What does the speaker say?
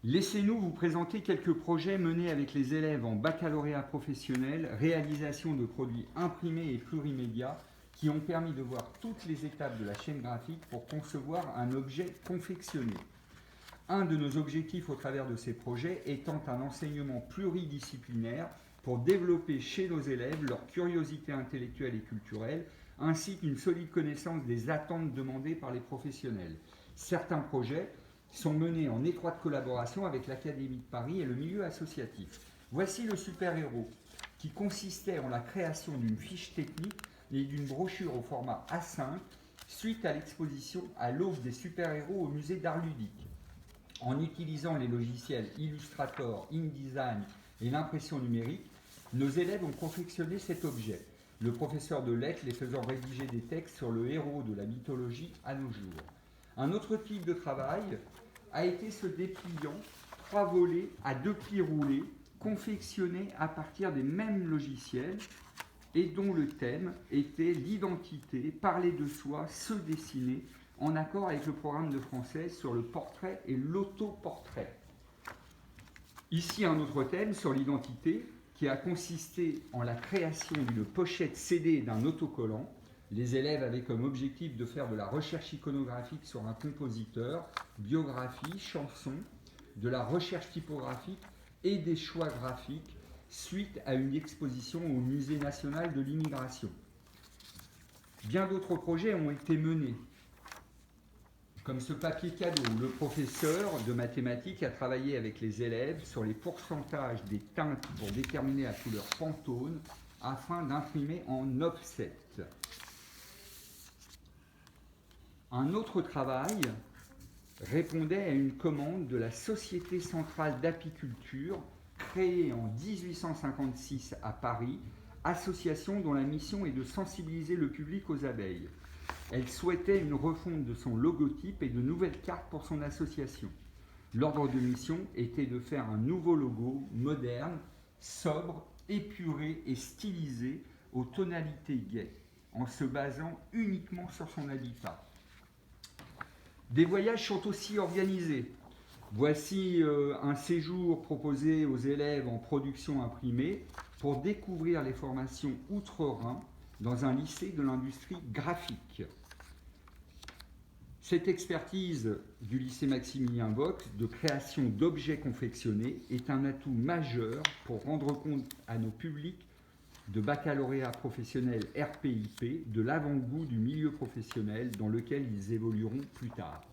Laissez-nous vous présenter quelques projets menés avec les élèves en baccalauréat professionnel, réalisation de produits imprimés et plurimédia qui ont permis de voir toutes les étapes de la chaîne graphique pour concevoir un objet confectionné. Un de nos objectifs au travers de ces projets étant un enseignement pluridisciplinaire pour développer chez nos élèves leur curiosité intellectuelle et culturelle, ainsi qu'une solide connaissance des attentes demandées par les professionnels. Certains projets sont menés en étroite collaboration avec l'Académie de Paris et le milieu associatif. Voici le super-héros, qui consistait en la création d'une fiche technique et d'une brochure au format A5 suite à l'exposition à l'aube des super-héros au musée d'art ludique. En utilisant les logiciels Illustrator, InDesign et l'impression numérique, nos élèves ont confectionné cet objet, le professeur de lettres les faisant rédiger des textes sur le héros de la mythologie à nos jours. Un autre type de travail a été ce dépliant 3 volets à 2 plis roulés, confectionnés à partir des mêmes logiciels et dont le thème était l'identité, parler de soi, se dessiner, en accord avec le programme de français sur le portrait et l'autoportrait. Ici un autre thème sur l'identité qui a consisté en la création d'une pochette CD et d'un autocollant. Les élèves avaient comme objectif de faire de la recherche iconographique sur un compositeur, biographie, chanson, de la recherche typographique et des choix graphiques suite à une exposition au Musée national de l'immigration. Bien d'autres projets ont été menés, comme ce papier cadeau où le professeur de mathématiques a travaillé avec les élèves sur les pourcentages des teintes pour déterminer la couleur Pantone afin d'imprimer en offset. Un autre travail répondait à une commande de la Société centrale d'apiculture créée en 1856 à Paris, association dont la mission est de sensibiliser le public aux abeilles. Elle souhaitait une refonte de son logotype et de nouvelles cartes pour son association. L'ordre de mission était de faire un nouveau logo moderne, sobre, épuré et stylisé aux tonalités gaies, en se basant uniquement sur son habitat. Des voyages sont aussi organisés. Voici un séjour proposé aux élèves en production imprimée pour découvrir les formations outre-Rhin dans un lycée de l'industrie graphique. Cette expertise du lycée Maximilien Bock de création d'objets confectionnés est un atout majeur pour rendre compte à nos publics de baccalauréat professionnel RPIP de l'avant-goût du milieu professionnel dans lequel ils évolueront plus tard.